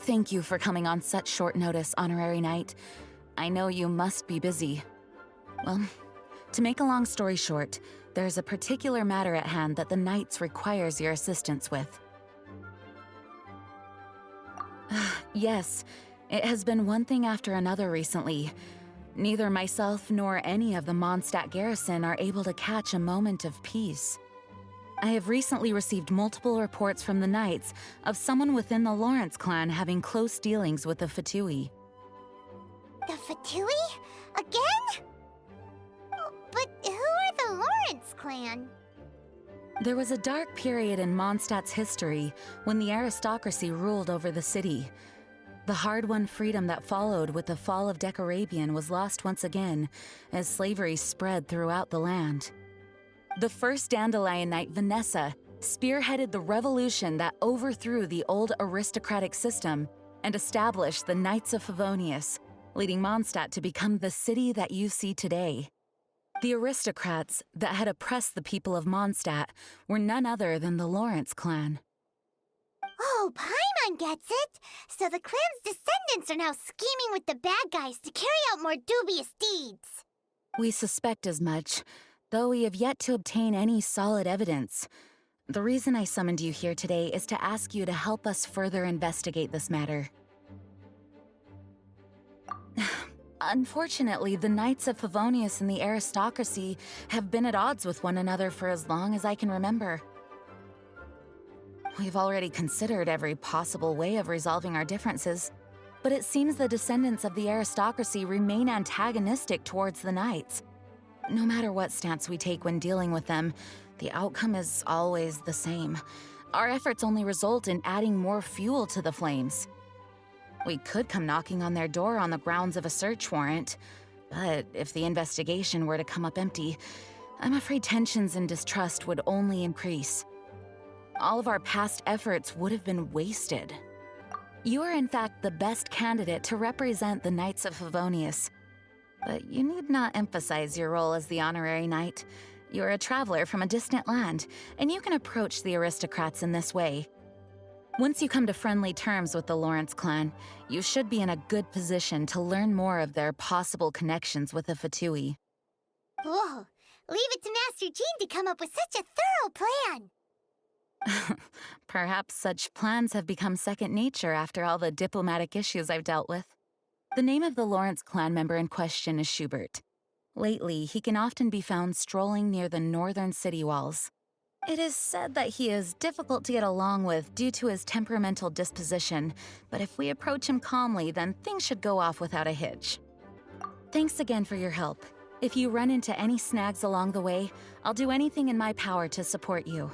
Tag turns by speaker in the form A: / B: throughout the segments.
A: Thank you for coming on such short notice, Honorary Knight. I know you must be busy. Well, to make a long story short, there's a particular matter at hand that the Knights requires your assistance with. Yes, it has been one thing after another recently. Neither myself nor any of the Mondstadt garrison are able to catch a moment of peace. I have recently received multiple reports from the Knights of someone within the Lawrence clan having close dealings with the Fatui.
B: The Fatui? Again? But who are the Lawrence clan?
A: There was a dark period in Mondstadt's history when the aristocracy ruled over the city. The hard-won freedom that followed with the fall of Decarabian was lost once again as slavery spread throughout the land. The first Dandelion Knight, Vanessa, spearheaded the revolution that overthrew the old aristocratic system and established the Knights of Favonius, leading Mondstadt to become the city that you see today. The aristocrats that had oppressed the people of Mondstadt were none other than the Lawrence clan.
B: Oh, Paimon gets it! So the clan's descendants are now scheming with the bad guys to carry out more dubious deeds.
A: We suspect as much, though we have yet to obtain any solid evidence. The reason I summoned you here today is to ask you to help us further investigate this matter. Unfortunately, the Knights of Favonius and the aristocracy have been at odds with one another for as long as I can remember. We've already considered every possible way of resolving our differences, but it seems the descendants of the aristocracy remain antagonistic towards the Knights. No matter what stance we take when dealing with them, the outcome is always the same. Our efforts only result in adding more fuel to the flames. We could come knocking on their door on the grounds of a search warrant, but if the investigation were to come up empty, I'm afraid tensions and distrust would only increase. All of our past efforts would have been wasted. You are in fact the best candidate to represent the Knights of Favonius. But you need not emphasize your role as the Honorary Knight. You're a traveler from a distant land, and you can approach the aristocrats in this way. Once you come to friendly terms with the Lawrence clan, you should be in a good position to learn more of their possible connections with the Fatui.
B: Whoa! Leave it to Master Jean to come up with such a thorough plan!
A: Perhaps such plans have become second nature after all the diplomatic issues I've dealt with. The name of the Lawrence clan member in question is Schubert. Lately, he can often be found strolling near the northern city walls. It is said that he is difficult to get along with due to his temperamental disposition, but if we approach him calmly, then things should go off without a hitch. Thanks again for your help. If you run into any snags along the way, I'll do anything in my power to support you.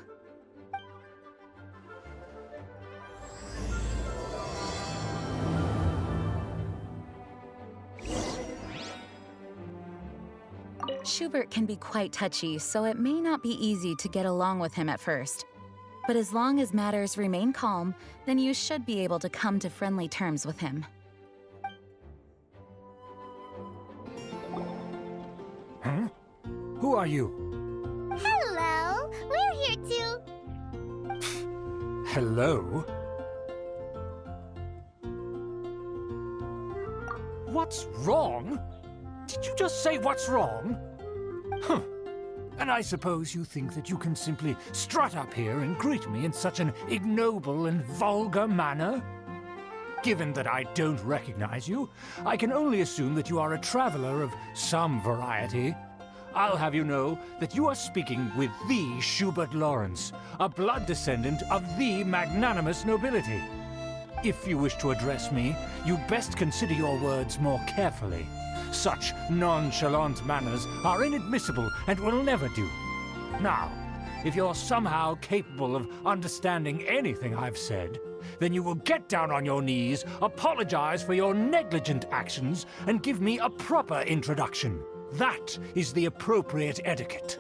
A: Schubert can be quite touchy, so it may not be easy to get along with him at first. But as long as matters remain calm, then you should be able to come to friendly terms with him.
C: Huh? Who are you?
B: Hello! We're here to...
C: Hello? What's wrong? Did you just say what's wrong? Huh. And I suppose you think that you can simply strut up here and greet me in such an ignoble and vulgar manner? Given that I don't recognize you, I can only assume that you are a traveler of some variety. I'll have you know that you are speaking with the Schubert Lawrence, a blood descendant of the magnanimous nobility. If you wish to address me, you best consider your words more carefully. Such nonchalant manners are inadmissible and will never do. Now, if you're somehow capable of understanding anything I've said, then you will get down on your knees, apologize for your negligent actions, and give me a proper introduction. That is the appropriate etiquette.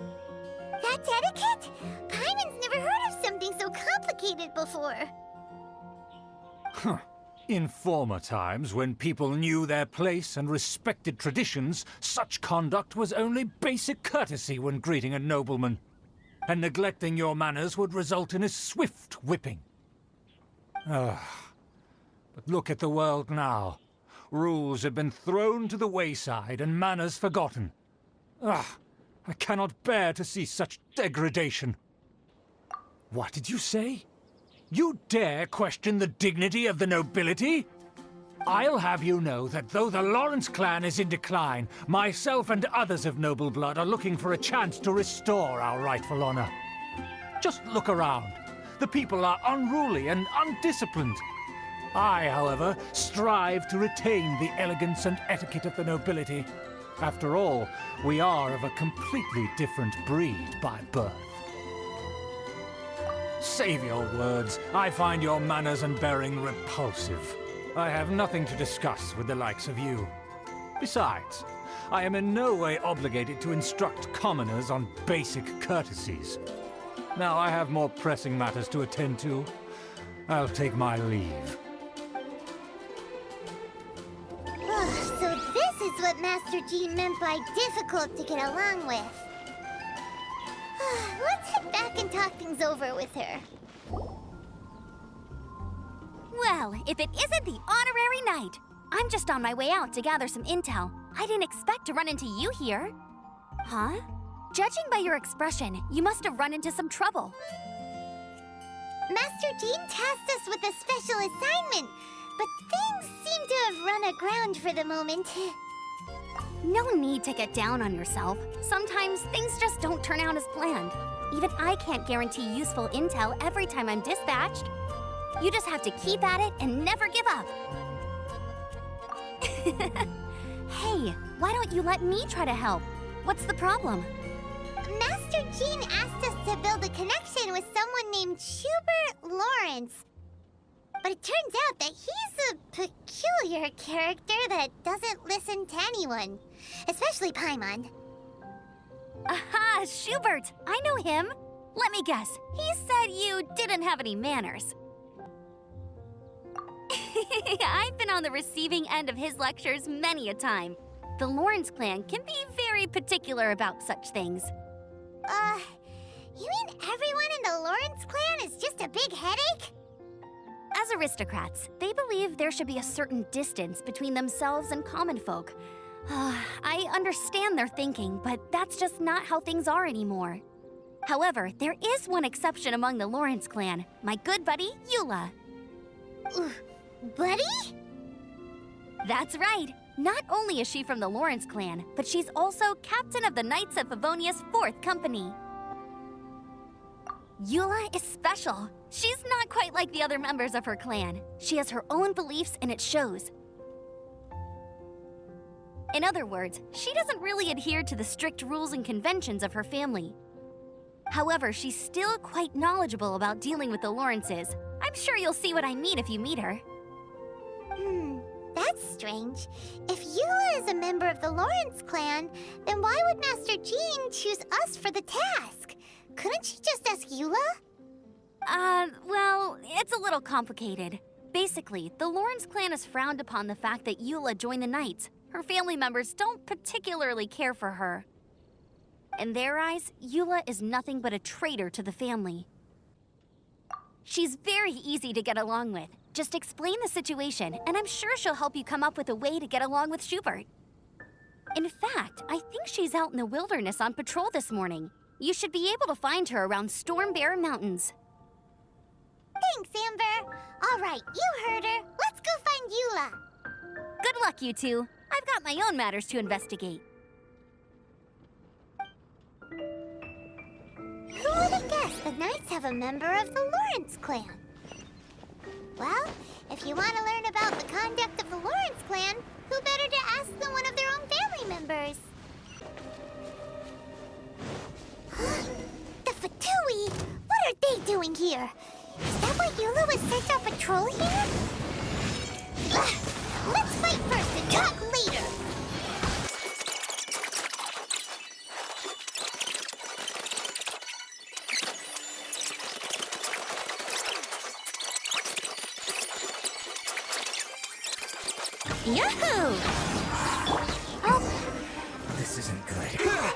B: That's etiquette? Paimon's never heard of something so complicated before.
C: Huh. In former times, when people knew their place and respected traditions, such conduct was only basic courtesy when greeting a nobleman. And neglecting your manners would result in a swift whipping. But look at the world now. Rules have been thrown to the wayside and manners forgotten. Ah, I cannot bear to see such degradation. What did you say? You dare question the dignity of the nobility? I'll have you know that though the Lawrence clan is in decline, myself and others of noble blood are looking for a chance to restore our rightful honor. Just look around. The people are unruly and undisciplined. I, however, strive to retain the elegance and etiquette of the nobility. After all, we are of a completely different breed by birth. Save your words. I find your manners and bearing repulsive. I have nothing to discuss with the likes of you. Besides, I am in no way obligated to instruct commoners on basic courtesies. Now I have more pressing matters to attend to. I'll take my leave.
B: So this is what Master Jean meant by difficult to get along with. Let's head back and talk things over with her.
D: Well, if it isn't the honorary knight! I'm just on my way out to gather some intel. I didn't expect to run into you here. Huh? Judging by your expression, you must have run into some trouble.
B: Master Jean tasked us with a special assignment, but things seem to have run aground for the moment.
D: No need to get down on yourself. Sometimes things just don't turn out as planned. Even I can't guarantee useful intel every time I'm dispatched. You just have to keep at it and never give up. Hey, why don't you let me try to help? What's the problem?
B: Master Jean asked us to build a connection with someone named Schubert Lawrence. But it turns out that he's a peculiar character that doesn't listen to anyone, especially Paimon.
D: Aha, Schubert! I know him. Let me guess, he said you didn't have any manners. I've been on the receiving end of his lectures many a time. The Lawrence clan can be very particular about such things.
B: You mean everyone in the Lawrence clan is just a big headache?
D: As aristocrats, they believe there should be a certain distance between themselves and common folk. I understand their thinking, but that's just not how things are anymore. However, there is one exception among the Lawrence clan, my good buddy, Eula.
B: Buddy?
D: That's right. Not only is she from the Lawrence clan, but she's also captain of the Knights of Favonia's 4th company. Eula is special. She's not quite like the other members of her clan. She has her own beliefs and it shows. In other words, she doesn't really adhere to the strict rules and conventions of her family. However, she's still quite knowledgeable about dealing with the Lawrences. I'm sure you'll see what I mean if you meet her.
B: That's strange. If Eula is a member of the Lawrence clan, then why would Master Jean choose us for the task? Couldn't she just ask Eula?
D: Well, it's a little complicated. Basically, the Lawrence clan has frowned upon the fact that Eula joined the Knights. Her family members don't particularly care for her. In their eyes, Eula is nothing but a traitor to the family. She's very easy to get along with. Just explain the situation, and I'm sure she'll help you come up with a way to get along with Schubert. In fact, I think she's out in the wilderness on patrol this morning. You should be able to find her around Storm Bear Mountains.
B: Thanks, Amber. All right, you heard her. Let's go find Eula.
D: Good luck, you two. I've got my own matters to investigate.
B: Who would have guessed the Knights have a member of the Lawrence clan? Well, if you want to learn about the conduct of the Lawrence clan, who better to ask than one of their own family members? The Fatui! What are they doing here? Is that why Eula was sent on patrol here? Let's fight first and talk later!
D: Yahoo! Oh,
C: This isn't good.
B: Huh.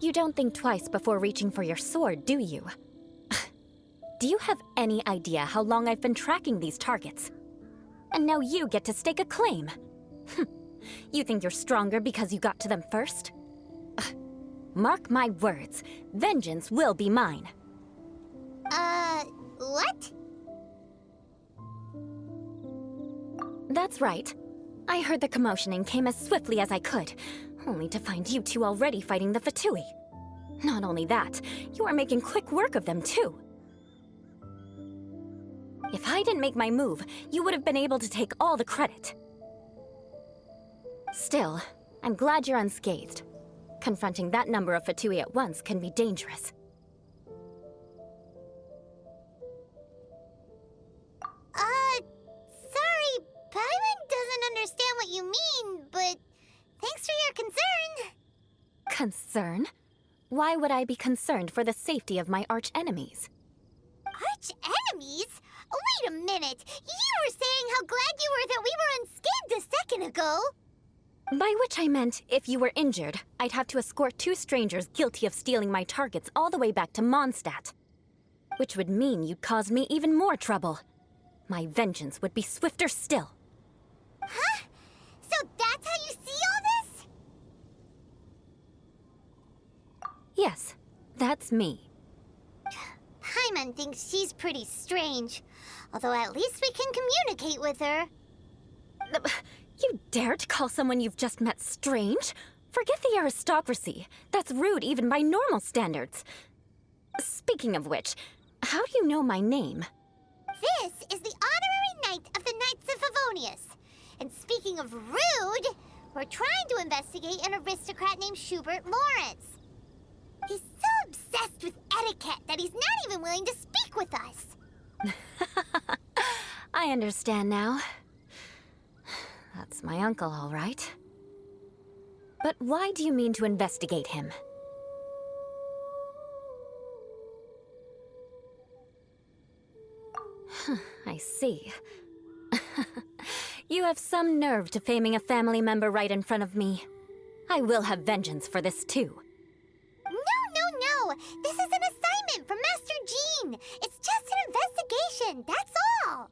E: You don't think twice before reaching for your sword, do you? Do you have any idea how long I've been tracking these targets? And now you get to stake a claim. You think you're stronger because you got to them first? Mark my words, vengeance will be mine.
B: What?
E: That's right. I heard the commotion and came as swiftly as I could, only to find you two already fighting the Fatui. Not only that, you are making quick work of them too. If I didn't make my move, you would have been able to take all the credit. Still, I'm glad you're unscathed. Confronting that number of Fatui at once can be dangerous.
B: Sorry, Paimon doesn't understand what you mean, but thanks for your concern.
E: Concern? Why would I be concerned for the safety of my arch-enemies?
B: Arch-enemies? Wait a minute! You were saying how glad you were that we were unscathed a second ago!
E: By which I meant, if you were injured, I'd have to escort 2 strangers guilty of stealing my targets all the way back to Mondstadt. Which would mean you'd cause me even more trouble. My vengeance would be swifter still.
B: Huh? So that's how you see all this?
E: Yes, that's me.
B: Paimon thinks she's pretty strange. Although at least we can communicate with her.
E: You dare to call someone you've just met strange? Forget the aristocracy. That's rude even by normal standards. Speaking of which, how do you know my name?
B: This is the honorary knight of the Knights of Favonius. And speaking of rude, we're trying to investigate an aristocrat named Schubert Lawrence. He's so obsessed with etiquette that he's not even willing to speak with us.
E: I understand now. That's my uncle, all right. But why do you mean to investigate him? I see. You have some nerve to faming a family member right in front of me. I will have vengeance for this too.
B: No. This is an assignment from Master Jean. It's just an investigation, that's all.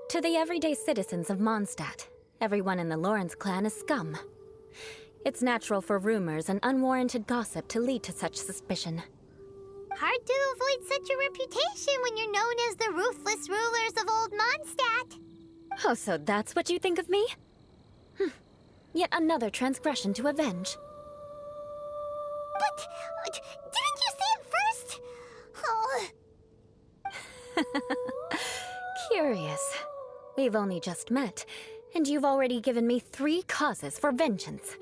E: To the everyday citizens of Mondstadt, everyone in the Lawrence clan is scum. It's natural for rumors and unwarranted gossip to lead to such suspicion.
B: Hard to avoid such a reputation when you're known as the ruthless rulers of Old Mondstadt.
E: Oh, so that's what you think of me? Yet another transgression to avenge.
B: But didn't you say it first? Oh.
E: Curious. We've only just met, and you've already given me 3 causes for vengeance.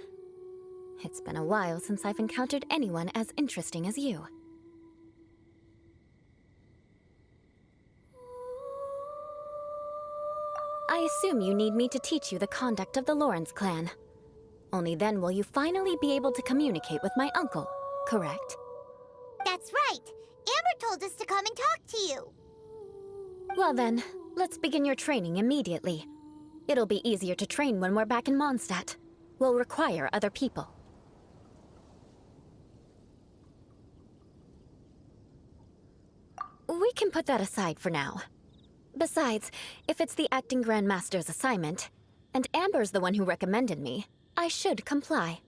E: It's been a while since I've encountered anyone as interesting as you. I assume you need me to teach you the conduct of the Lawrence clan. Only then will you finally be able to communicate with my uncle, correct?
B: That's right. Amber told us to come and talk to you.
E: Well then, let's begin your training immediately. It'll be easier to train when we're back in Mondstadt. We'll require other people. We can put that aside for now. Besides, if it's the acting Grandmaster's assignment, and Amber's the one who recommended me, I should comply.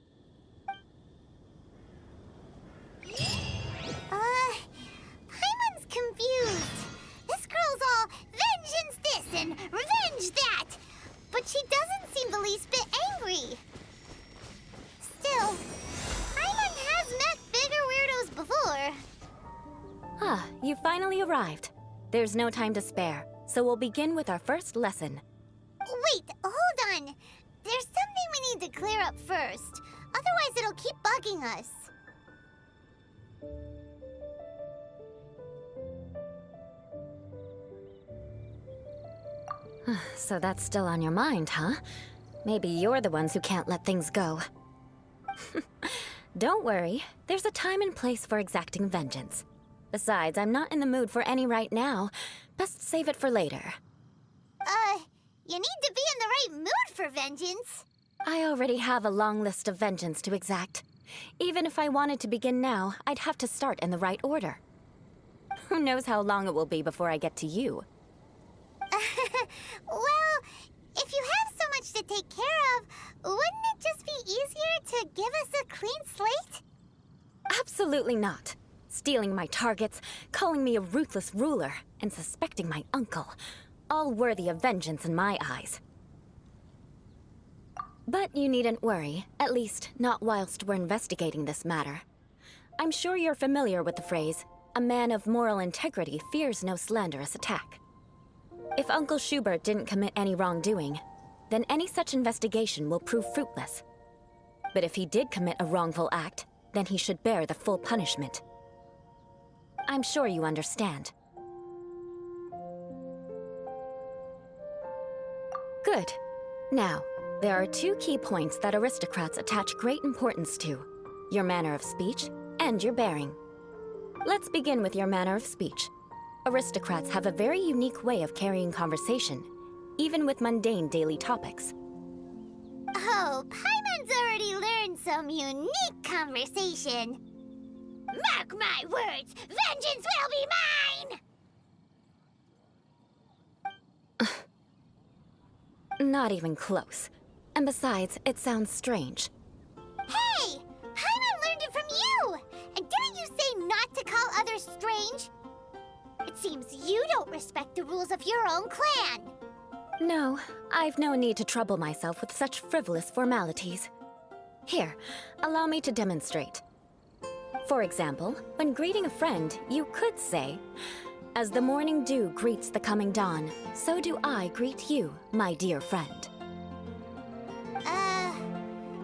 B: Paimon's confused. This girl's all vengeance this and revenge that. But she doesn't seem the least bit angry. Still, Paimon has met bigger weirdos before.
E: Ah, you finally arrived. There's no time to spare, so we'll begin with our first lesson.
B: Wait, hold on. There's something we need to clear up first. Otherwise, it'll keep bugging us.
E: So that's still on your mind, huh? Maybe you're the ones who can't let things go. Don't worry, there's a time and place for exacting vengeance. Besides, I'm not in the mood for any right now. Best save it for later.
B: You need to be in the right mood for vengeance.
E: I already have a long list of vengeance to exact. Even if I wanted to begin now, I'd have to start in the right order. Who knows how long it will be before I get to you?
B: Well, if you have so much to take care of, wouldn't it just be easier to give us a clean slate?
E: Absolutely not. Stealing my targets, calling me a ruthless ruler, and suspecting my uncle. All worthy of vengeance in my eyes. But you needn't worry, at least not whilst we're investigating this matter. I'm sure you're familiar with the phrase, a man of moral integrity fears no slanderous attack. If Uncle Schubert didn't commit any wrongdoing, then any such investigation will prove fruitless. But if he did commit a wrongful act, then he should bear the full punishment. I'm sure you understand. Good. Now, there are two key points that aristocrats attach great importance to: your manner of speech and your bearing. Let's begin with your manner of speech. Aristocrats have a very unique way of carrying conversation, even with mundane daily topics.
B: Oh, Paimon's already learned some unique conversation. Mark my words, vengeance will be mine!
E: Not even close. And besides, it sounds strange.
B: Hey! Paimon learned it from you! And didn't you say not to call others strange? It seems you don't respect the rules of your own clan.
E: No, I've no need to trouble myself with such frivolous formalities. Here, allow me to demonstrate. For example, when greeting a friend, you could say, "As the morning dew greets the coming dawn, so do I greet you, my dear friend."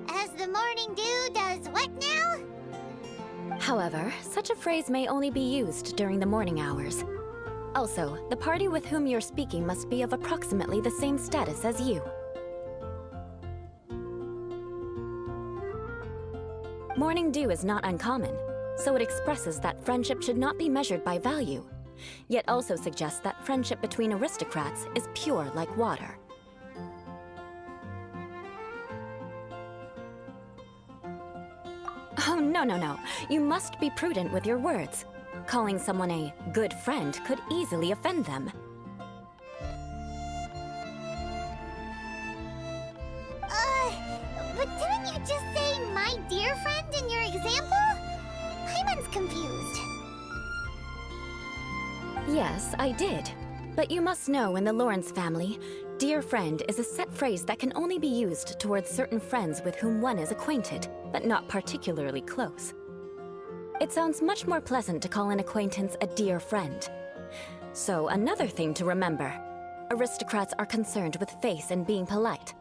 B: As the morning dew does what now?
E: However, such a phrase may only be used during the morning hours. Also, the party with whom you're speaking must be of approximately the same status as you. Morning dew is not uncommon, so it expresses that friendship should not be measured by value, yet also suggests that friendship between aristocrats is pure like water. Oh, no. You must be prudent with your words. Calling someone a good friend could easily offend them.
B: But didn't you just say my dear friend in your example? Paimon's confused.
E: Yes, I did. But you must know in the Lawrence family, dear friend is a set phrase that can only be used towards certain friends with whom one is acquainted, but not particularly close. It sounds much more pleasant to call an acquaintance a dear friend. So another thing to remember, aristocrats are concerned with face and being polite.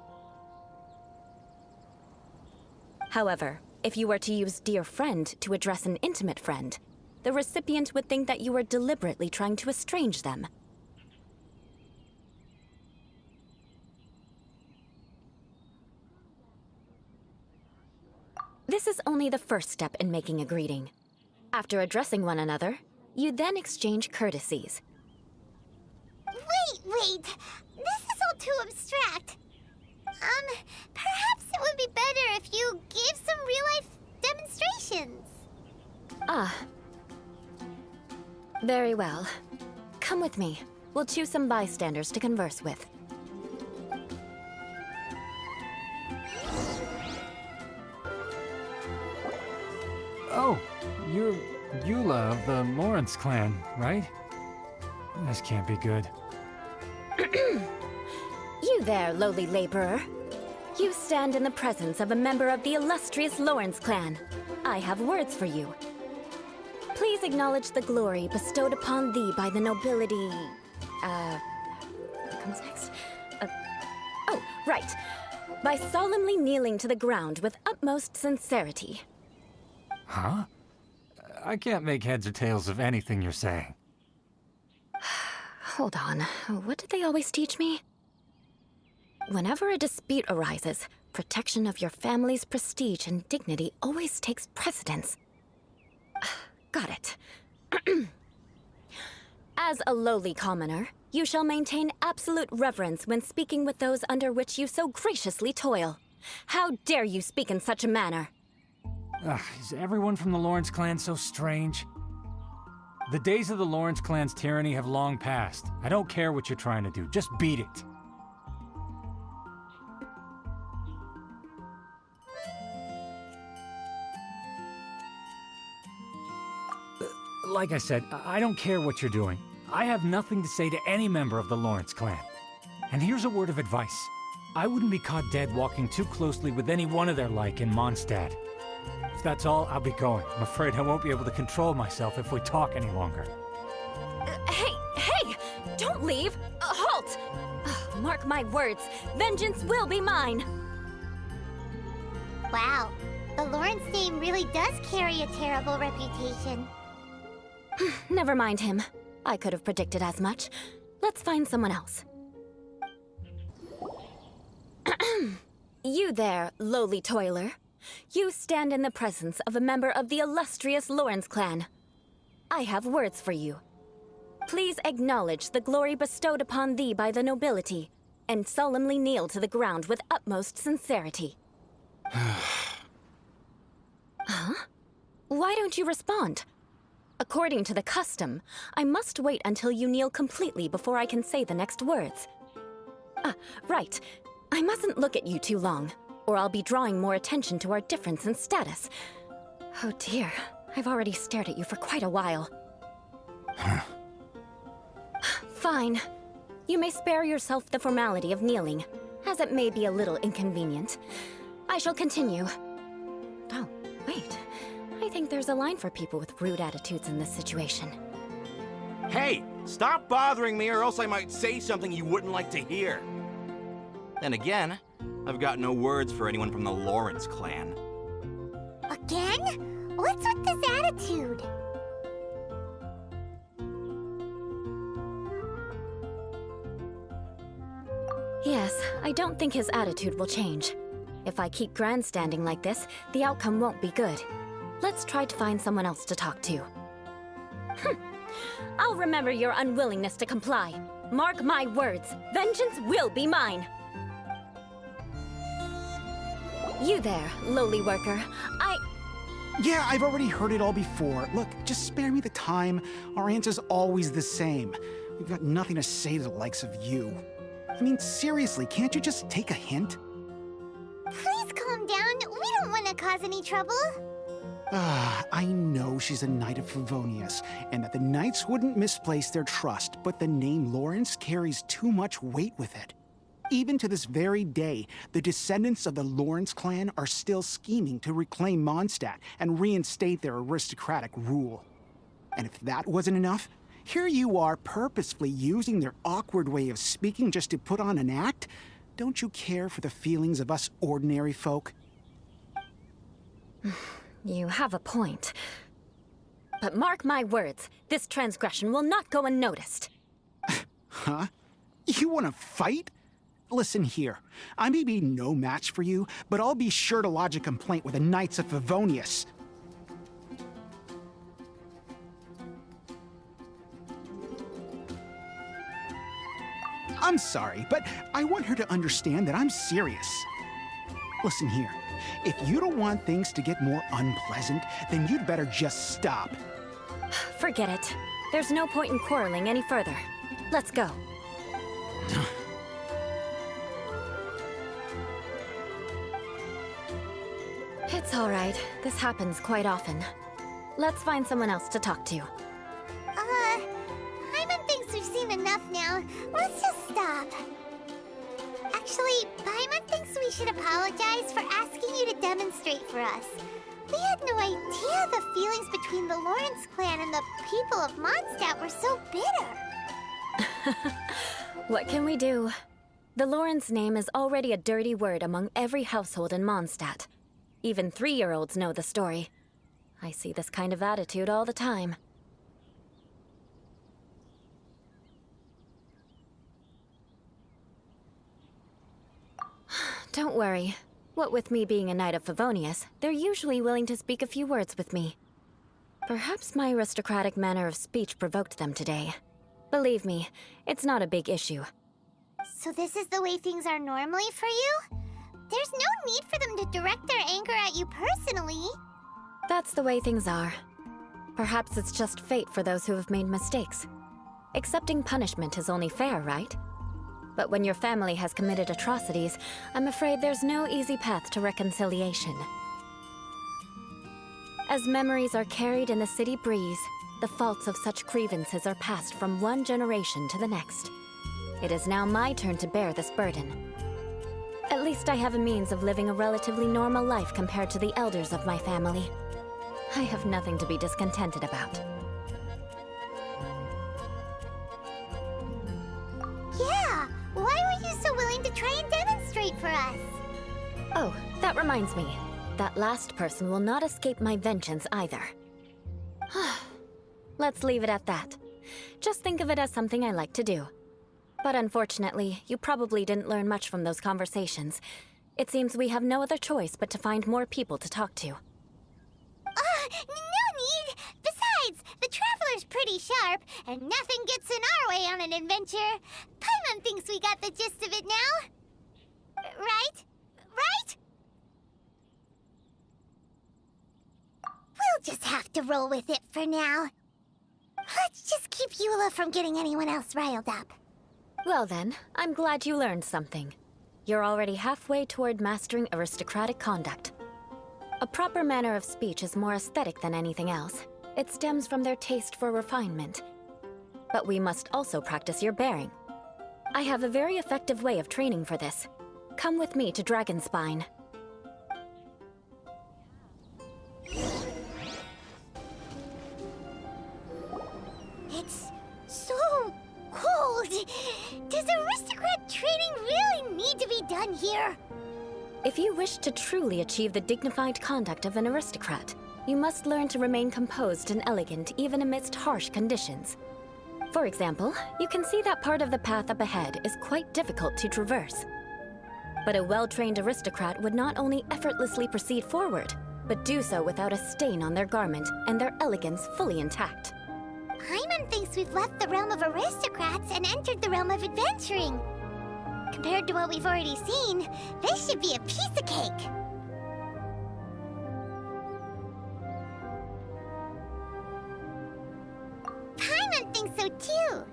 E: However, if you were to use dear friend to address an intimate friend, the recipient would think that you were deliberately trying to estrange them. This is only the first step in making a greeting. After addressing one another, you then exchange courtesies.
B: Wait. This is all too abstract. Perhaps it would be better if you gave some real-life demonstrations.
E: Ah. Very well. Come with me. We'll choose some bystanders to converse with.
C: Oh, you're Eula of the Lawrence clan, right? This can't be good.
E: You there, lowly laborer. You stand in the presence of a member of the illustrious Lawrence clan. I have words for you. Please acknowledge the glory bestowed upon thee by the nobility... what comes next? Oh, right. By solemnly kneeling to the ground with utmost sincerity.
C: Huh? I can't make heads or tails of anything you're saying.
E: Hold on. What did they always teach me? Whenever a dispute arises, protection of your family's prestige and dignity always takes precedence. Got it. As a lowly commoner, you shall maintain absolute reverence when speaking with those under which you so graciously toil. How dare you speak in such a manner?
C: Is everyone from the Lawrence clan so strange? The days of the Lawrence clan's tyranny have long passed. I don't care what you're trying to do, just beat it. Like I said, I don't care what you're doing. I have nothing to say to any member of the Lawrence clan. And here's a word of advice. I wouldn't be caught dead walking too closely with any one of their like in Mondstadt. If that's all, I'll be going. I'm afraid I won't be able to control myself if we talk any longer.
E: Hey! Don't leave! Halt! Mark my words, vengeance will be mine!
B: Wow, the Lawrence name really does carry a terrible reputation.
E: Never mind him. I could have predicted as much. Let's find someone else. You there, lowly toiler. You stand in the presence of a member of the illustrious Lawrence clan. I have words for you. Please acknowledge the glory bestowed upon thee by the nobility, and solemnly kneel to the ground with utmost sincerity. Huh? Why don't you respond? According to the custom, I must wait until you kneel completely before I can say the next words. Right. I mustn't look at you too long, or I'll be drawing more attention to our difference in status. Oh dear, I've already stared at you for quite a while. Fine. You may spare yourself the formality of kneeling, as it may be a little inconvenient. I shall continue. Oh, wait. I think there's a line for people with rude attitudes in this situation.
F: Hey, stop bothering me or else I might say something you wouldn't like to hear. Then again, I've got no words for anyone from the Lawrence clan.
B: Again? What's with this attitude?
E: Yes, I don't think his attitude will change. If I keep grandstanding like this, the outcome won't be good. Let's try to find someone else to talk to. I'll remember your unwillingness to comply. Mark my words, vengeance will be mine. You there, lowly worker.
G: Yeah, I've already heard it all before. Look, just spare me the time. Our answer's always the same. We've got nothing to say to the likes of you. I mean, seriously, can't you just take a hint?
B: Please calm down. We don't want to cause any trouble.
G: I know she's a knight of Favonius, and that the knights wouldn't misplace their trust, but the name Lawrence carries too much weight with it. Even to this very day, the descendants of the Lawrence clan are still scheming to reclaim Mondstadt and reinstate their aristocratic rule. And if that wasn't enough, here you are purposefully using their awkward way of speaking just to put on an act? Don't you care for the feelings of us ordinary folk?
E: You have a point. But mark my words, this transgression will not go unnoticed.
G: Huh? You want to fight? Listen here, I may be no match for you, but I'll be sure to lodge a complaint with the Knights of Favonius. I'm sorry, but I want her to understand that I'm serious. Listen here, if you don't want things to get more unpleasant, then you'd better just stop.
E: Forget it. There's no point in quarreling any further. Let's go. It's all right. This happens quite often. Let's find someone else to talk to.
B: Paimon thinks we've seen enough now. Let's just stop. Actually, Paimon thinks we should apologize for asking you to demonstrate for us. We had no idea the feelings between the Lawrence clan and the people of Mondstadt were so bitter.
E: What can we do? The Lawrence name is already a dirty word among every household in Mondstadt. Even 3-year-olds know the story. I see this kind of attitude all the time. Don't worry. What with me being a Knight of Favonius, they're usually willing to speak a few words with me. Perhaps my aristocratic manner of speech provoked them today. Believe me, it's not a big issue.
B: So this is the way things are normally for you? There's no need for them to direct their anger at you personally.
E: That's the way things are. Perhaps it's just fate for those who have made mistakes. Accepting punishment is only fair, right? But when your family has committed atrocities, I'm afraid there's no easy path to reconciliation. As memories are carried in the city breeze, the faults of such grievances are passed from one generation to the next. It is now my turn to bear this burden. At least I have a means of living a relatively normal life compared to the elders of my family. I have nothing to be discontented about.
B: Yeah, why were you so willing to try and demonstrate for us?
E: Oh, that reminds me. That last person will not escape my vengeance either. Let's leave it at that. Just think of it as something I like to do. But unfortunately, you probably didn't learn much from those conversations. It seems we have no other choice but to find more people to talk to.
B: No need! Besides, the Traveler's pretty sharp, and nothing gets in our way on an adventure. Paimon thinks we got the gist of it now. Right? Right? We'll just have to roll with it for now. Let's just keep Eula from getting anyone else riled up.
E: Well then, I'm glad you learned something. You're already halfway toward mastering aristocratic conduct. A proper manner of speech is more aesthetic than anything else. It stems from their taste for refinement. But we must also practice your bearing. I have a very effective way of training for this. Come with me to Dragonspine.
B: It's so cold. Does aristocrat training really need to be done here?
E: If you wish to truly achieve the dignified conduct of an aristocrat, you must learn to remain composed and elegant even amidst harsh conditions. For example, you can see that part of the path up ahead is quite difficult to traverse. But a well-trained aristocrat would not only effortlessly proceed forward, but do so without a stain on their garment and their elegance fully intact.
B: Paimon thinks we've left the realm of aristocrats and entered the realm of adventuring. Compared to what we've already seen, this should be a piece of cake. Paimon thinks so too,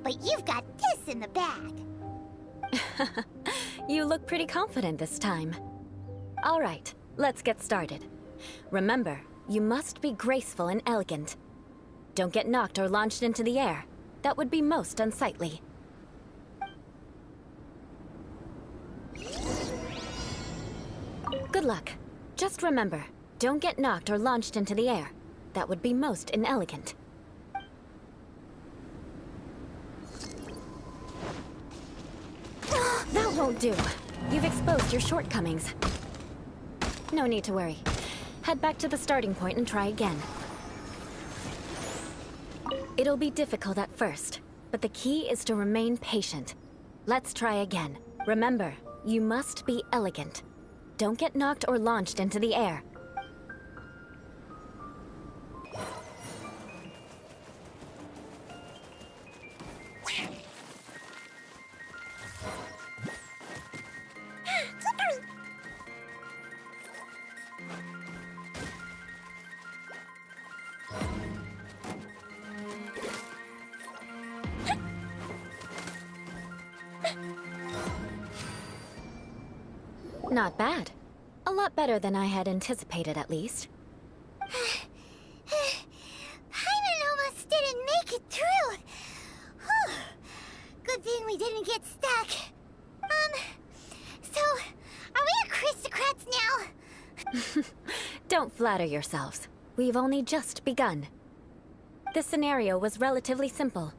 B: but you've got this in the bag.
E: You look pretty confident this time. All right, let's get started. Remember, you must be graceful and elegant. Don't get knocked or launched into the air. That would be most unsightly. Good luck. Just remember, don't get knocked or launched into the air. That would be most inelegant. That won't do. You've exposed your shortcomings. No need to worry. Head back to the starting point and try again. It'll be difficult at first, but the key is to remain patient. Let's try again. Remember, you must be elegant. Don't get knocked or launched into the air. Not bad. A lot better than I had anticipated, at least.
B: Paimon almost didn't make it through. Whew. Good thing we didn't get stuck. So, are we aristocrats now?
E: Don't flatter yourselves. We've only just begun. This scenario was relatively simple.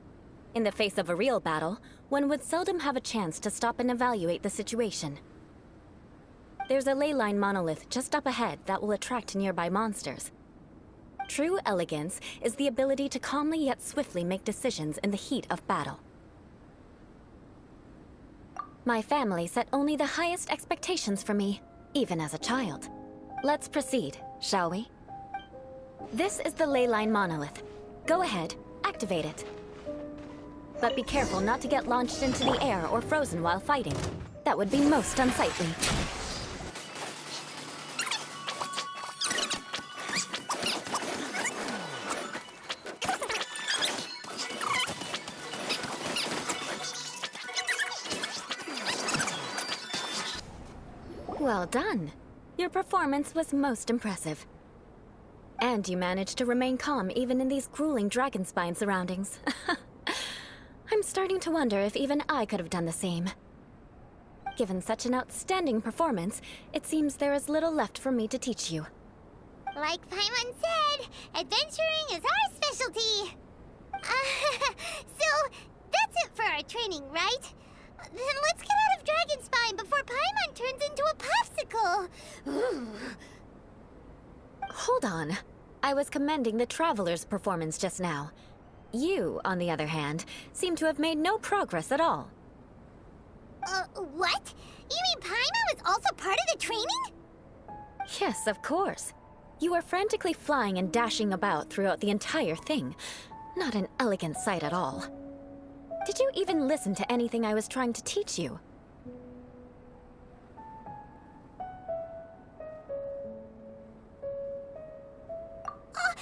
E: In the face of a real battle, one would seldom have a chance to stop and evaluate the situation. There's a ley line monolith just up ahead that will attract nearby monsters. True elegance is the ability to calmly yet swiftly make decisions in the heat of battle. My family set only the highest expectations for me, even as a child. Let's proceed, shall we? This is the ley line monolith. Go ahead, activate it. But be careful not to get launched into the air or frozen while fighting. That would be most unsightly. Well done. Your performance was most impressive. And you managed to remain calm even in these grueling dragon spine surroundings. I'm starting to wonder if even I could have done the same. Given such an outstanding performance, it seems there is little left for me to teach you.
B: Like Paimon said, adventuring is our specialty. So, that's it for our training, right? Then let's get out of Dragon Spine before Paimon turns into a popsicle.
E: Hold on. I was commending the Traveler's performance just now. You, on the other hand, seem to have made no progress at all.
B: What? You mean Paimon was also part of the training?
E: Yes, of course. You were frantically flying and dashing about throughout the entire thing. Not an elegant sight at all. Did you even listen to anything I was trying to teach you?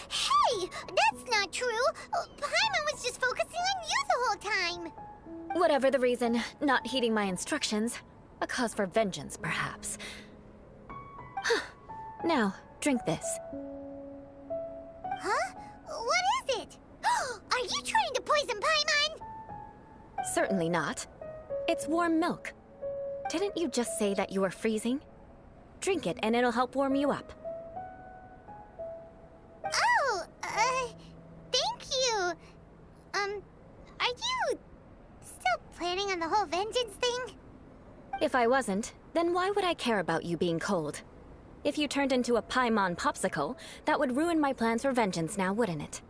B: Hey! That's not true! Paimon was just focusing on you the whole time!
E: Whatever the reason, not heeding my instructions. A cause for vengeance, perhaps. Now, drink this.
B: Huh? What is it? Are you trying to poison Paimon?
E: Certainly not. It's warm milk. Didn't you just say that you were freezing? Drink it and it'll help warm you up.
B: Oh, thank you. Are you still planning on the whole vengeance thing?
E: If I wasn't, then why would I care about you being cold? If you turned into a Paimon popsicle, that would ruin my plans for vengeance now, wouldn't it?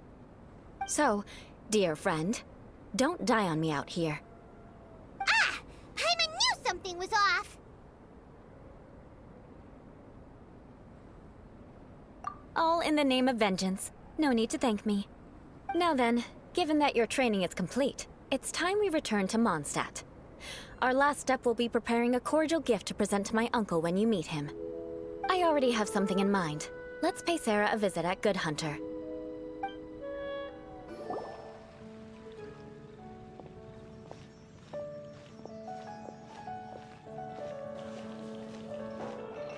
E: So, dear friend, don't die on me out here.
B: Ah! Paimon knew something was off!
E: All in the name of vengeance. No need to thank me. Now then, given that your training is complete, it's time we return to Mondstadt. Our last step will be preparing a cordial gift to present to my uncle when you meet him. I already have something in mind. Let's pay Sarah a visit at Good Hunter.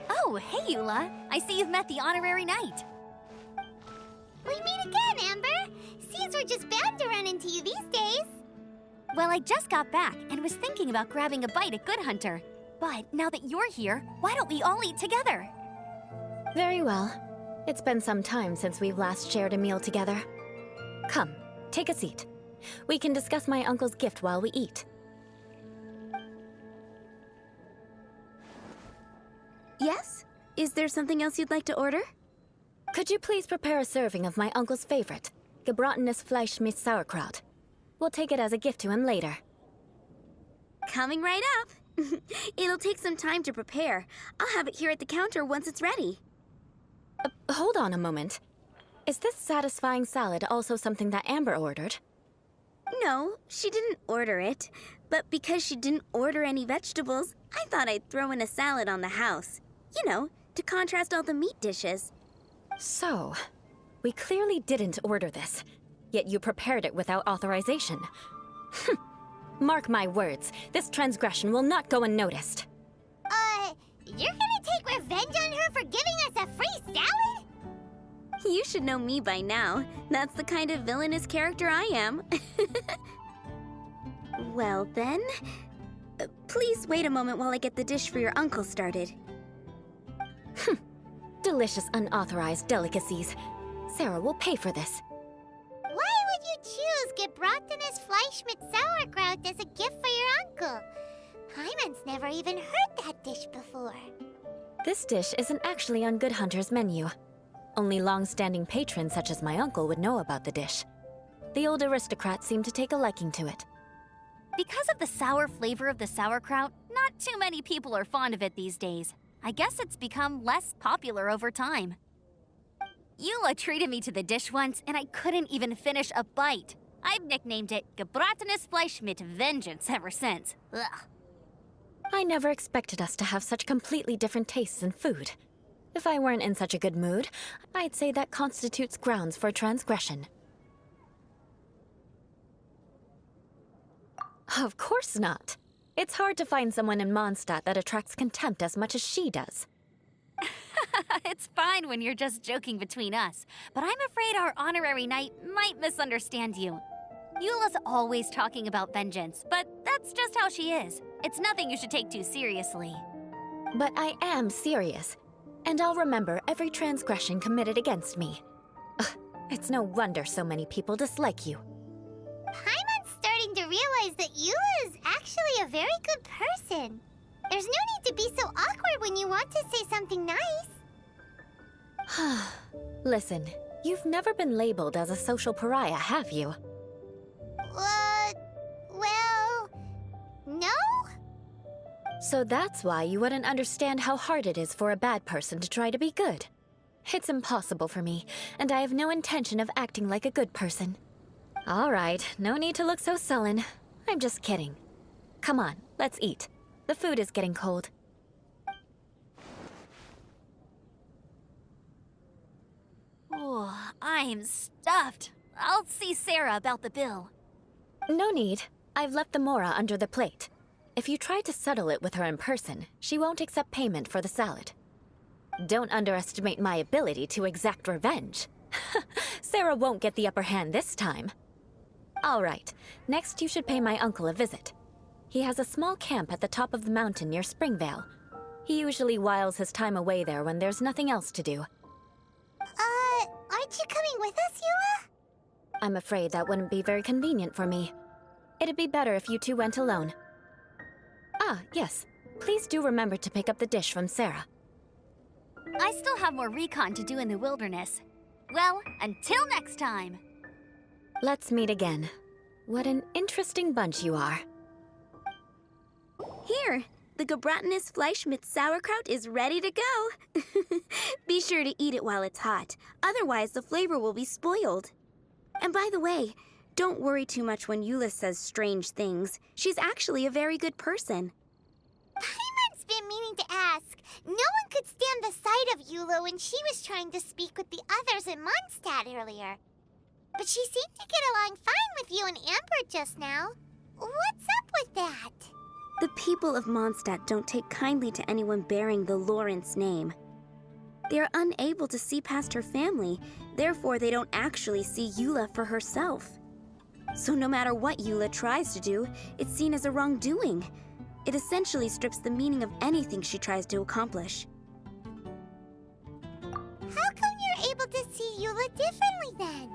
D: Oh, hey, Eula. I see you've met the honorary knight.
B: We meet again, Amber! Seems we're just bound to run into you these days.
D: Well, I just got back and was thinking about grabbing a bite at Good Hunter. But now that you're here, why don't we all eat together?
E: Very well. It's been some time since we've last shared a meal together. Come, take a seat. We can discuss my uncle's gift while we eat.
H: Yes? Is there something else you'd like to order?
E: Could you please prepare a serving of my uncle's favorite, gebratenes Fleisch mit Sauerkraut? We'll take it as a gift to him later.
H: Coming right up. It'll take some time to prepare. I'll have it here at the counter once it's ready.
E: Hold on a moment. Is this satisfying salad also something that Amber ordered?
H: No, she didn't order it. But because she didn't order any vegetables, I thought I'd throw in a salad on the house. You know, to contrast all the meat dishes.
E: So, we clearly didn't order this, yet you prepared it without authorization. Mark my words, this transgression will not go unnoticed.
B: You're gonna take revenge on her for giving us a free salad?
H: You should know me by now. That's the kind of villainous character I am. Well then, please wait a moment while I get the dish for your uncle started.
E: Delicious unauthorized delicacies. Sarah will pay for this.
B: Why would you choose gebratenes Fleisch mit Sauerkraut as a gift for your uncle? Paimon's never even heard that dish before.
E: This dish isn't actually on Good Hunter's menu. Only long-standing patrons such as my uncle would know about the dish. The old aristocrat seemed to take a liking to it.
D: Because of the sour flavor of the sauerkraut, not too many people are fond of it these days. I guess it's become less popular over time. Eula treated me to the dish once, and I couldn't even finish a bite. I've nicknamed it Gebratenes Fleisch mit Vengeance ever since. Ugh.
E: I never expected us to have such completely different tastes in food. If I weren't in such a good mood, I'd say that constitutes grounds for transgression. Of course not. It's hard to find someone in Mondstadt that attracts contempt as much as she does.
D: It's fine when you're just joking between us, but I'm afraid our honorary knight might misunderstand you. Eula's always talking about vengeance, but that's just how she is. It's nothing you should take too seriously.
E: But I am serious, and I'll remember every transgression committed against me. Ugh, it's no wonder so many people dislike you.
B: Paimon's starting to realize that Eula is actually a very good person. There's no need to be so awkward when you want to say something nice.
E: Listen, you've never been labeled as a social pariah, have you?
B: Well, no?
E: So that's why you wouldn't understand how hard it is for a bad person to try to be good. It's impossible for me, and I have no intention of acting like a good person. All right, no need to look so sullen. I'm just kidding. Come on, let's eat. The food is getting cold.
D: Oh, I'm stuffed. I'll see Sarah about the bill.
E: No need. I've left the mora under the plate. If you try to settle it with her in person, she won't accept payment for the salad. Don't underestimate my ability to exact revenge. Sarah won't get the upper hand this time. All right, next you should pay my uncle a visit. He has a small camp at the top of the mountain near Springvale. He usually whiles his time away there when there's nothing else to do.
B: Aren't you coming with us, Eula?
E: I'm afraid that wouldn't be very convenient for me. It'd be better if you two went alone. Ah, yes. Please do remember to pick up the dish from Sarah.
D: I still have more recon to do in the wilderness. Well, until next time.
E: Let's meet again. What an interesting bunch you are.
H: Here, the Gebratenes Fleisch mit sauerkraut is ready to go. Be sure to eat it while it's hot, otherwise the flavor will be spoiled. And by the way, don't worry too much when Eula says strange things. She's actually a very good person.
B: Paimon's been meaning to ask. No one could stand the sight of Eula when she was trying to speak with the others in Mondstadt earlier. But she seemed to get along fine with you and Amber just now. What's up with that?
H: The people of Mondstadt don't take kindly to anyone bearing the Lawrence name. They are unable to see past her family, therefore they don't actually see Eula for herself. So no matter what Eula tries to do, it's seen as a wrongdoing. It essentially strips the meaning of anything she tries to accomplish.
B: How come you're able to see Eula differently then?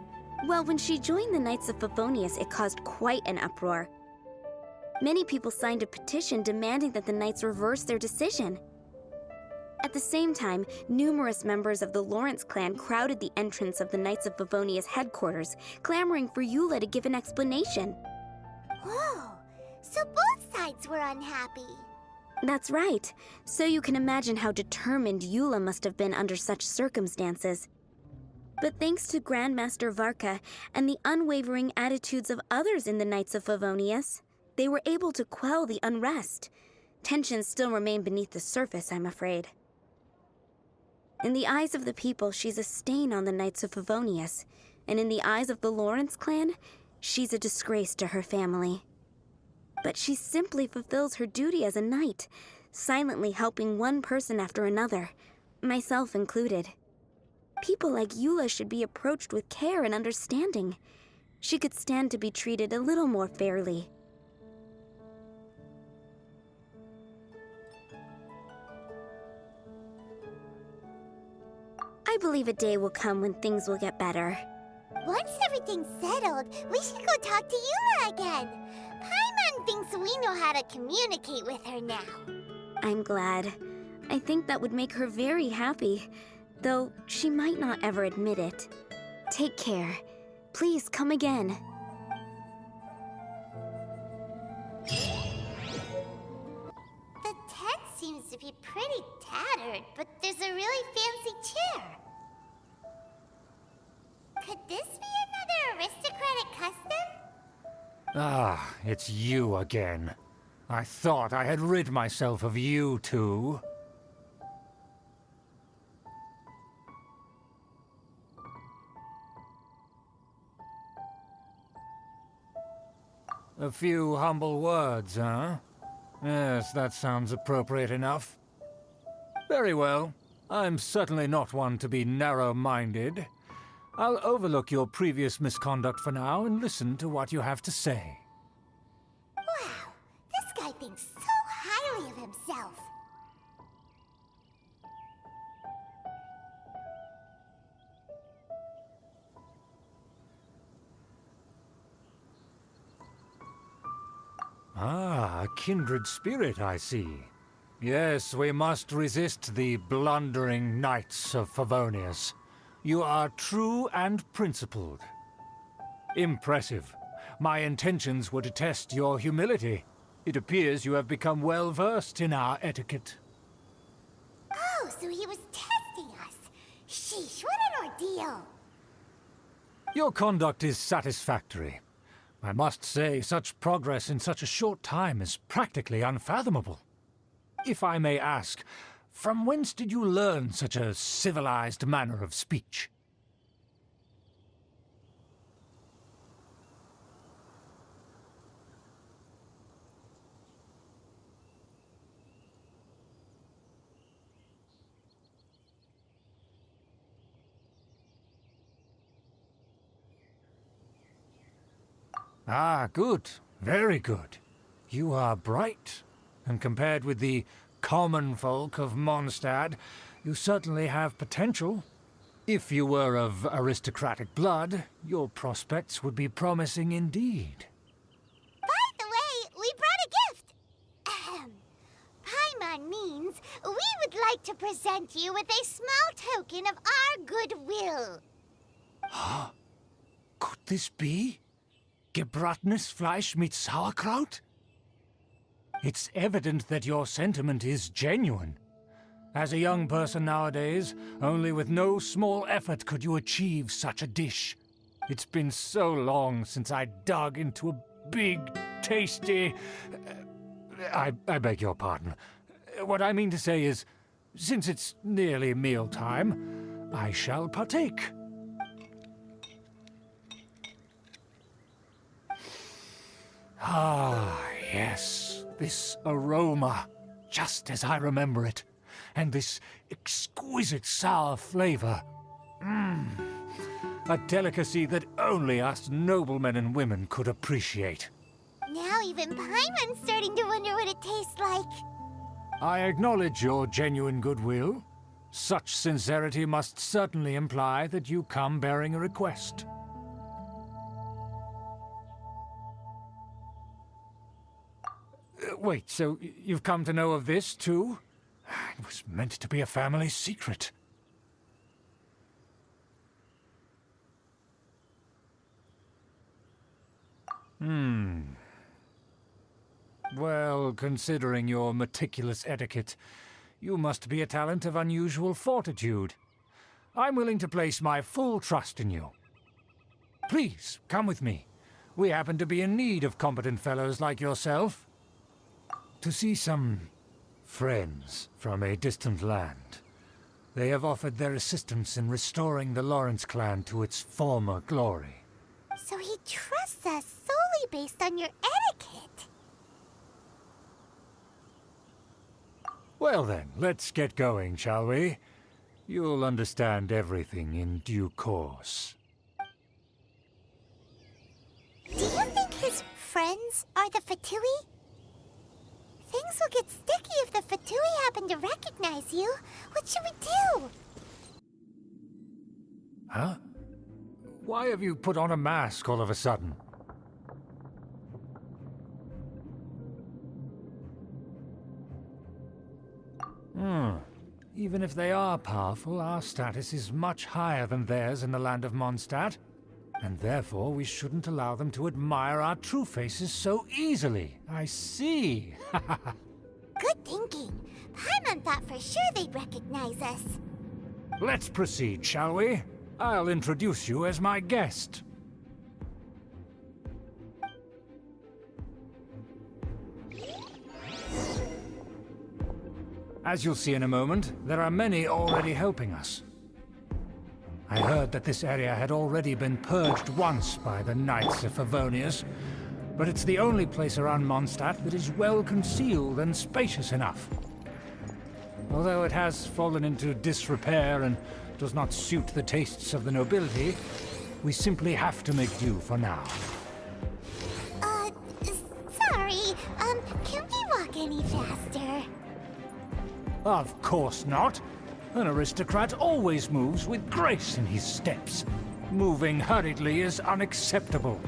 H: Well, when she joined the Knights of Favonius, it caused quite an uproar. Many people signed a petition demanding that the Knights reverse their decision. At the same time, numerous members of the Lawrence clan crowded the entrance of the Knights of Favonius headquarters, clamoring for Eula to give an explanation.
B: Whoa, so both sides were unhappy.
H: That's right. So you can imagine how determined Eula must have been under such circumstances. But thanks to Grandmaster Varka and the unwavering attitudes of others in the Knights of Favonius, they were able to quell the unrest. Tensions still remain beneath the surface, I'm afraid. In the eyes of the people, she's a stain on the Knights of Favonius, and in the eyes of the Lawrence clan, she's a disgrace to her family. But she simply fulfills her duty as a knight, silently helping one person after another, myself included. People like Eula should be approached with care and understanding. She could stand to be treated a little more fairly. I believe a day will come when things will get better.
B: Once everything's settled, we should go talk to Eula again. Paimon thinks we know how to communicate with her now.
H: I'm glad. I think that would make her very happy, though she might not ever admit it. Take care. Please come again.
B: to be pretty tattered, but there's a really fancy chair. Could this be another aristocratic custom?
C: Ah, it's you again. I thought I had rid myself of you two. A few humble words, huh? Yes, that sounds appropriate enough. Very well. I'm certainly not one to be narrow-minded. I'll overlook your previous misconduct for now and listen to what you have to say.
B: Wow, this guy thinks so highly of himself.
C: Ah, a kindred spirit, I see. Yes, we must resist the blundering knights of Favonius. You are true and principled. Impressive. My intentions were to test your humility. It appears you have become well versed in our etiquette.
B: Oh, so he was testing us. Sheesh, what an ordeal.
C: Your conduct is satisfactory. I must say, such progress in such a short time is practically unfathomable. If I may ask, from whence did you learn such a civilized manner of speech? Ah, good. Very good. You are bright, and compared with the common folk of Mondstadt, you certainly have potential. If you were of aristocratic blood, your prospects would be promising indeed.
B: By the way, we brought a gift. Ahem. Paimon means we would like to present you with a small token of our goodwill.
C: Could this be? Gebratenes Fleisch mit Sauerkraut? It's evident that your sentiment is genuine. As a young person nowadays, only with no small effort could you achieve such a dish. It's been so long since I dug into a big, tasty... I beg your pardon. What I mean to say is, since it's nearly mealtime, I shall partake. Ah, yes, this aroma, just as I remember it, and this exquisite sour flavor. A delicacy that only us noblemen and women could appreciate.
B: Now even Paimon's starting to wonder what it tastes like.
C: I acknowledge your genuine goodwill. Such sincerity must certainly imply that you come bearing a request. Wait, so you've come to know of this, too? It was meant to be a family secret. Well, considering your meticulous etiquette, you must be a talent of unusual fortitude. I'm willing to place my full trust in you. Please, come with me. We happen to be in need of competent fellows like yourself. To see some friends from a distant land. They have offered their assistance in restoring the Lawrence clan to its former glory.
B: So he trusts us solely based on your etiquette.
C: Well then, let's get going, shall we? You'll understand everything in due course.
B: Do you think his friends are the Fatui? Things will get sticky if the Fatui happen to recognize you. What should we do?
C: Huh? Why have you put on a mask all of a sudden? Even if they are powerful, our status is much higher than theirs in the land of Mondstadt. And therefore we shouldn't allow them to admire our true faces so easily. I see.
B: Good thinking. Paimon Paimon thought for sure they'd recognize us.
C: Let's proceed, shall we? I'll introduce you as my guest. As you'll see in a moment, there are many already helping us. I heard that this area had already been purged once by the Knights of Favonius, but it's the only place around Mondstadt that is well concealed and spacious enough. Although it has fallen into disrepair and does not suit the tastes of the nobility, we simply have to make do for now.
B: Sorry, can we walk any faster?
C: Of course not. An aristocrat always moves with grace in his steps. Moving hurriedly is unacceptable.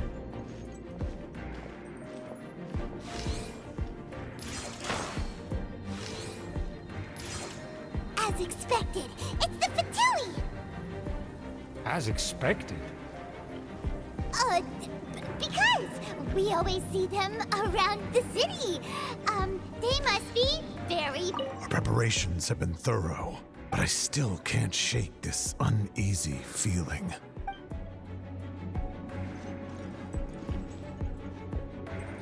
B: As expected, it's the Fatui!
C: As expected.
B: Because we always see them around the city. They must be very...
I: Preparations have been thorough, but I still can't shake this uneasy feeling.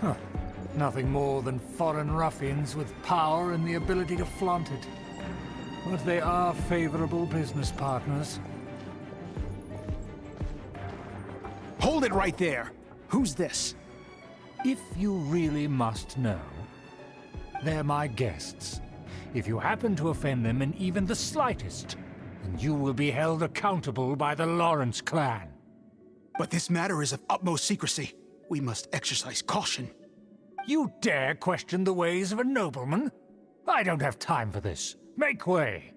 C: Huh. Nothing more than foreign ruffians with power and the ability to flaunt it. But they are favorable business partners.
G: Hold it right there! Who's this?
C: If you really must know, they're my guests. If you happen to offend them in even the slightest, then you will be held accountable by the Lawrence clan.
G: But this matter is of utmost secrecy. We must exercise caution.
C: You dare question the ways of a nobleman? I don't have time for this. Make way!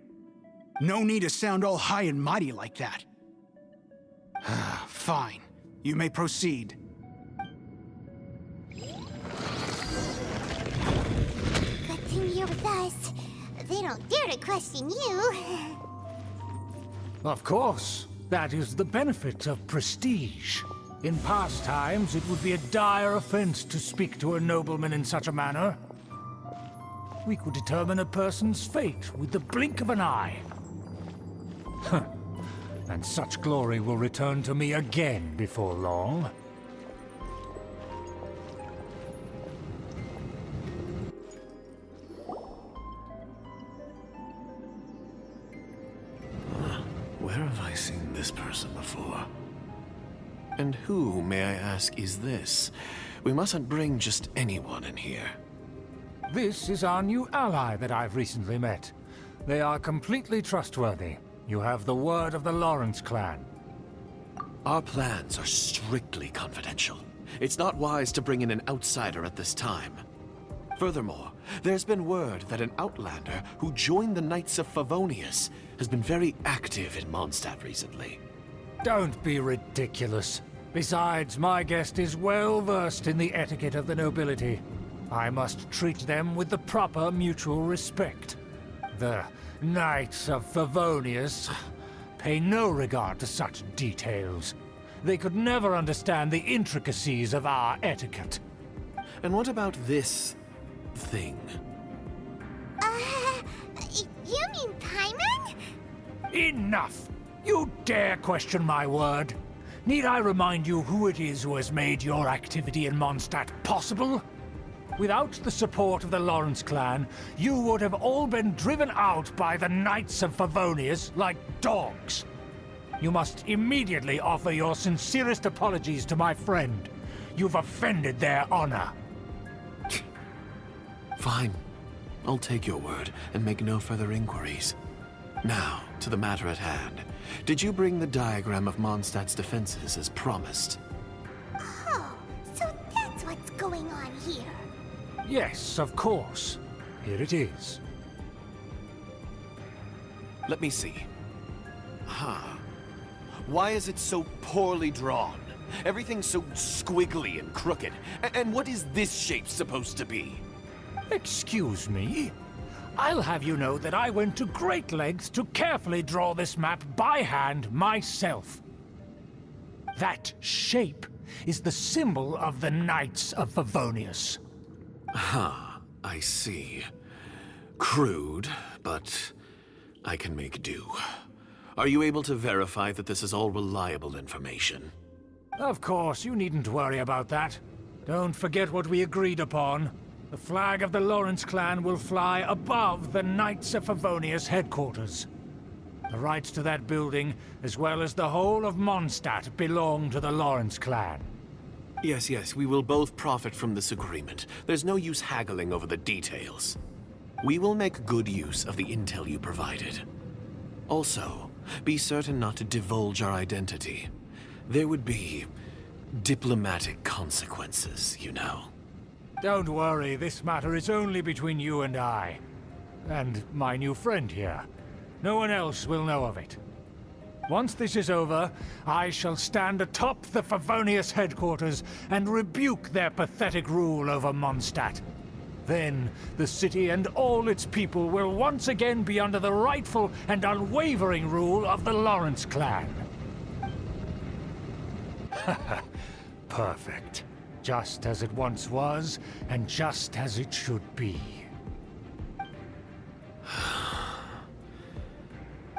G: No need to sound all high and mighty like that. Fine. You may proceed.
B: Good thing you're with us. They don't dare to question you.
C: Of course. That is the benefit of prestige. In past times, it would be a dire offense to speak to a nobleman in such a manner. We could determine a person's fate with the blink of an eye. Huh. And such glory will return to me again before long.
J: Where have I seen this person before? And who, may I ask, is this? We mustn't bring just anyone in here.
C: This is our new ally that I've recently met. They are completely trustworthy. You have the word of the Lawrence clan.
J: Our plans are strictly confidential. It's not wise to bring in an outsider at this time. Furthermore, there's been word that an outlander who joined the Knights of Favonius has been very active in Mondstadt recently.
C: Don't be ridiculous. Besides, my guest is well versed in the etiquette of the nobility. I must treat them with the proper mutual respect. The Knights of Favonius pay no regard to such details. They could never understand the intricacies of our etiquette.
J: And what about this thing?
B: You mean Paimon?
C: Enough! You dare question my word? Need I remind you who it is who has made your activity in Mondstadt possible? Without the support of the Lawrence clan, you would have all been driven out by the Knights of Favonius like dogs. You must immediately offer your sincerest apologies to my friend. You've offended their honor.
J: Fine. I'll take your word and make no further inquiries. Now, to the matter at hand. Did you bring the diagram of Mondstadt's defenses as promised?
B: Oh, so that's what's going on here.
C: Yes, of course. Here it is.
J: Let me see. Why is it so poorly drawn? Everything's so squiggly and crooked. And what is this shape supposed to be?
C: Excuse me? I'll have you know that I went to great lengths to carefully draw this map by hand myself. That shape is the symbol of the Knights of Favonius.
J: I see. Crude, but I can make do. Are you able to verify that this is all reliable information?
C: Of course, you needn't worry about that. Don't forget what we agreed upon. The flag of the Lawrence clan will fly above the Knights of Favonius headquarters. The rights to that building, as well as the whole of Mondstadt, belong to the Lawrence clan.
J: Yes, we will both profit from this agreement. There's no use haggling over the details. We will make good use of the intel you provided. Also, be certain not to divulge our identity. There would be diplomatic consequences, you know.
C: Don't worry, this matter is only between you and I. And my new friend here. No one else will know of it. Once this is over, I shall stand atop the Favonius headquarters and rebuke their pathetic rule over Mondstadt. Then, the city and all its people will once again be under the rightful and unwavering rule of the Lawrence clan. Perfect. Just as it once was, and just as it should be.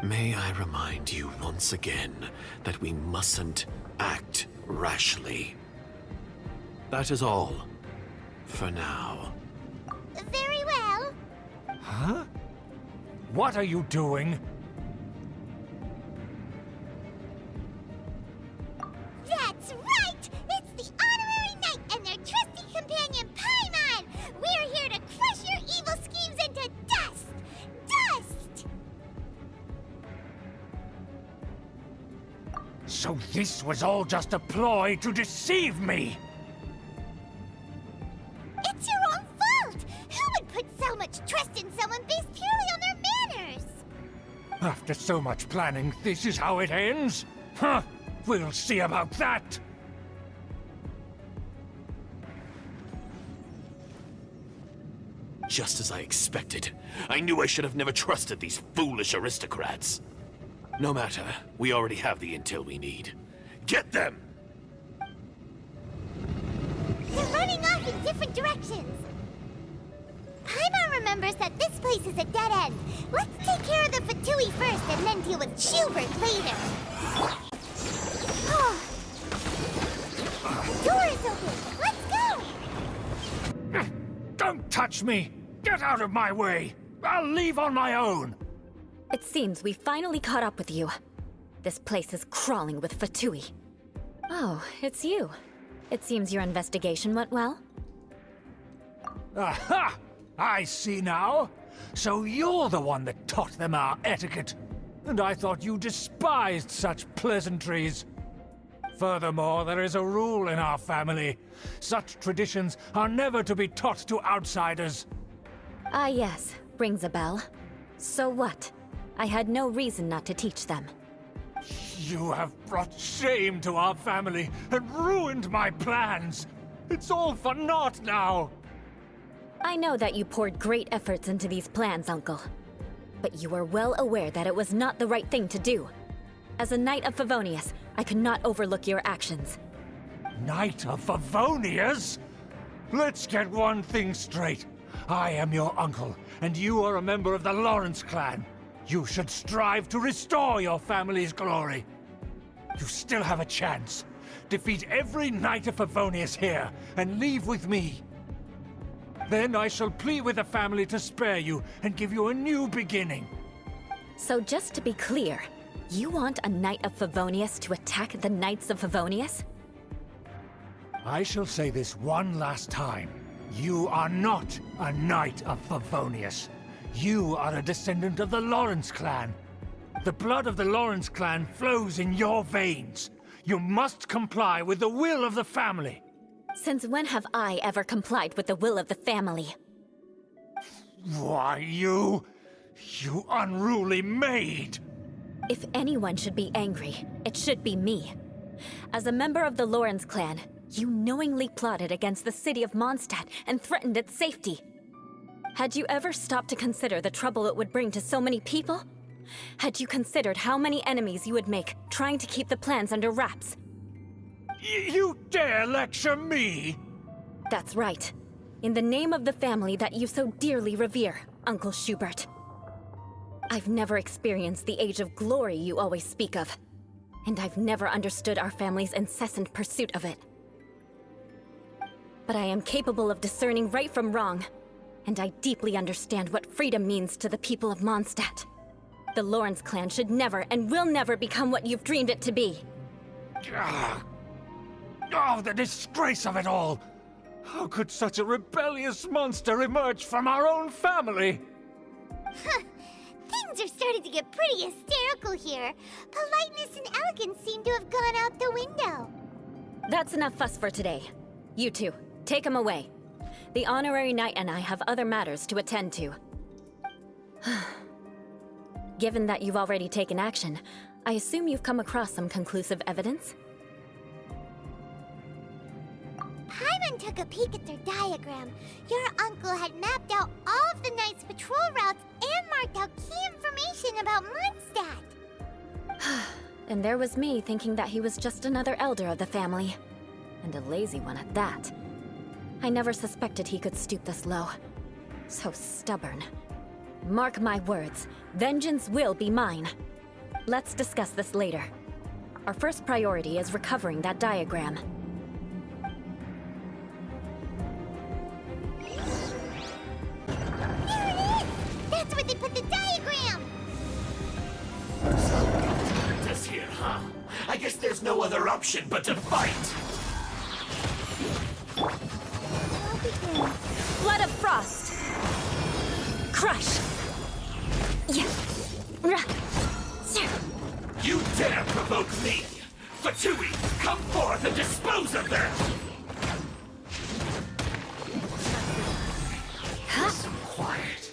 J: May I remind you once again that we mustn't act rashly. That is all. For now.
B: Very well.
C: Huh? What are you doing?
B: That's right! It's the Honorary Knight and their trusty companion, Paimon! We're here to crush your evil schemes into dust! Dust!
C: So this was all just a ploy to deceive me!
B: It's your own fault! Who would put so much trust in someone based purely on their manners?
C: After so much planning, this is how it ends? Huh! We'll see about that!
J: Just as I expected. I knew I should have never trusted these foolish aristocrats. No matter, we already have the intel we need. Get them!
B: They're running off in different directions. Paimon remembers that this place is a dead end. Let's take care of the Fatui first and then deal with Schubert later. Oh. The door is open. Let's go!
C: Don't touch me! Get out of my way! I'll leave on my own!
E: It seems we finally caught up with you. This place is crawling with Fatui. Oh, it's you. It seems your investigation went well.
C: Aha! I see now. So you're the one that taught them our etiquette. And I thought you despised such pleasantries. Furthermore, there is a rule in our family. Such traditions are never to be taught to outsiders.
E: Ah yes, rings a bell. So what? I had no reason not to teach them.
C: You have brought shame to our family and ruined my plans. It's all for naught now.
E: I know that you poured great efforts into these plans, Uncle. But you were well aware that it was not the right thing to do. As a Knight of Favonius, I could not overlook your actions.
C: Knight of Favonius? Let's get one thing straight. I am your uncle, and you are a member of the Lawrence clan. You should strive to restore your family's glory. You still have a chance. Defeat every Knight of Favonius here, and leave with me. Then I shall plead with the family to spare you and give you a new beginning.
E: So just to be clear, you want a Knight of Favonius to attack the Knights of Favonius?
C: I shall say this one last time. You are not a Knight of Favonius. You are a descendant of the Lawrence clan. The blood of the Lawrence clan flows in your veins. You must comply with the will of the family.
E: Since when have I ever complied with the will of the family?
C: Why, you unruly maid!
E: If anyone should be angry, it should be me. As a member of the Lawrence clan, you knowingly plotted against the city of Mondstadt and threatened its safety. Had you ever stopped to consider the trouble it would bring to so many people? Had you considered how many enemies you would make trying to keep the plans under wraps?
C: You dare lecture me?
E: That's right. In the name of the family that you so dearly revere, Uncle Schubert. I've never experienced the age of glory you always speak of, and I've never understood our family's incessant pursuit of it. But I am capable of discerning right from wrong, and I deeply understand what freedom means to the people of Mondstadt. The Lawrence clan should never and will never become what you've dreamed it to be.
C: Oh, the disgrace of it all! How could such a rebellious monster emerge from our own family?
B: Things are starting to get pretty hysterical here. Politeness and elegance seem to have gone out the window.
E: That's enough fuss for today. You two, take him away. The honorary knight and I have other matters to attend to. Given that you've already taken action, I assume you've come across some conclusive evidence?
B: Paimon took a peek at their diagram. Your uncle had mapped out all of the Knight's patrol routes and marked out key information about Mondstadt.
E: And there was me thinking that he was just another elder of the family. And a lazy one at that. I never suspected he could stoop this low. So stubborn. Mark my words, vengeance will be mine. Let's discuss this later. Our first priority is recovering that diagram.
B: There it is! That's where they put the diagram!
J: This here, huh? I guess there's no other option but to fight!
E: Blood of Frost! Crush! Yeah.
J: You dare provoke me! Fatui, come forth and dispose of them! So quiet.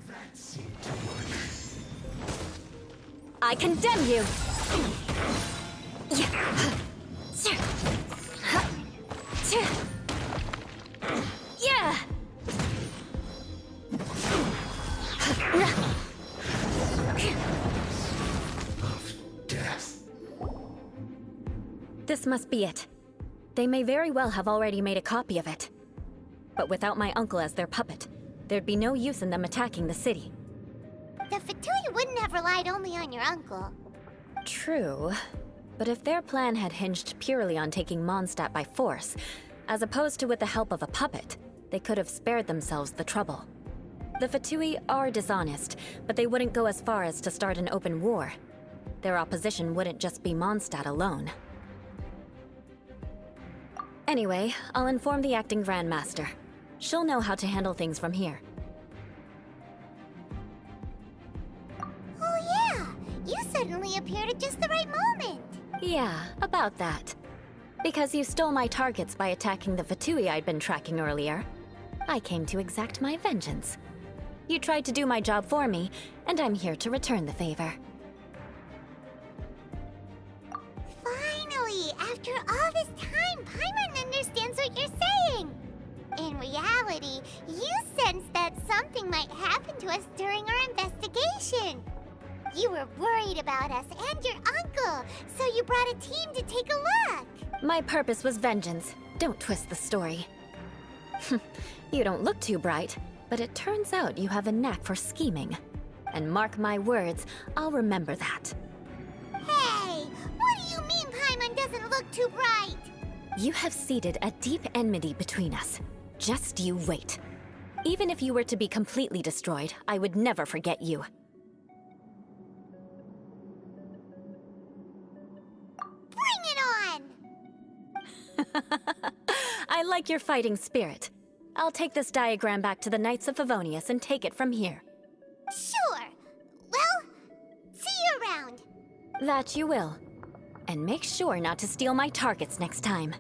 J: That seemed to work.
E: I condemn you! Yeah!
J: Death.
E: This must be it. They may very well have already made a copy of it. But without my uncle as their puppet, there'd be no use in them attacking the city.
B: The Fatui wouldn't have relied only on your uncle.
E: True. But if their plan had hinged purely on taking Mondstadt by force, as opposed to with the help of a puppet, they could have spared themselves the trouble. The Fatui are dishonest, but they wouldn't go as far as to start an open war. Their opposition wouldn't just be Mondstadt alone. Anyway, I'll inform the acting Grandmaster. She'll know how to handle things from here.
B: Oh yeah! You suddenly appeared at just the right moment!
E: Yeah, about that. Because you stole my targets by attacking the Fatui I'd been tracking earlier, I came to exact my vengeance. You tried to do my job for me, and I'm here to return the favor.
B: Finally! After all this time, Paimon understands what you're saying! In reality, you sensed that something might happen to us during our investigation. You were worried about us and your uncle, so you brought a team to take a look.
E: My purpose was vengeance. Don't twist the story. You don't look too bright, but it turns out you have a knack for scheming. And mark my words, I'll remember that.
B: Hey, what do you mean Paimon doesn't look too bright?
E: You have seeded a deep enmity between us. Just you wait. Even if you were to be completely destroyed, I would never forget you.
B: Bring it on!
E: I like your fighting spirit. I'll take this diagram back to the Knights of Favonius and take it from here.
B: Sure. Well, see you around.
E: That you will. And make sure not to steal my targets next time.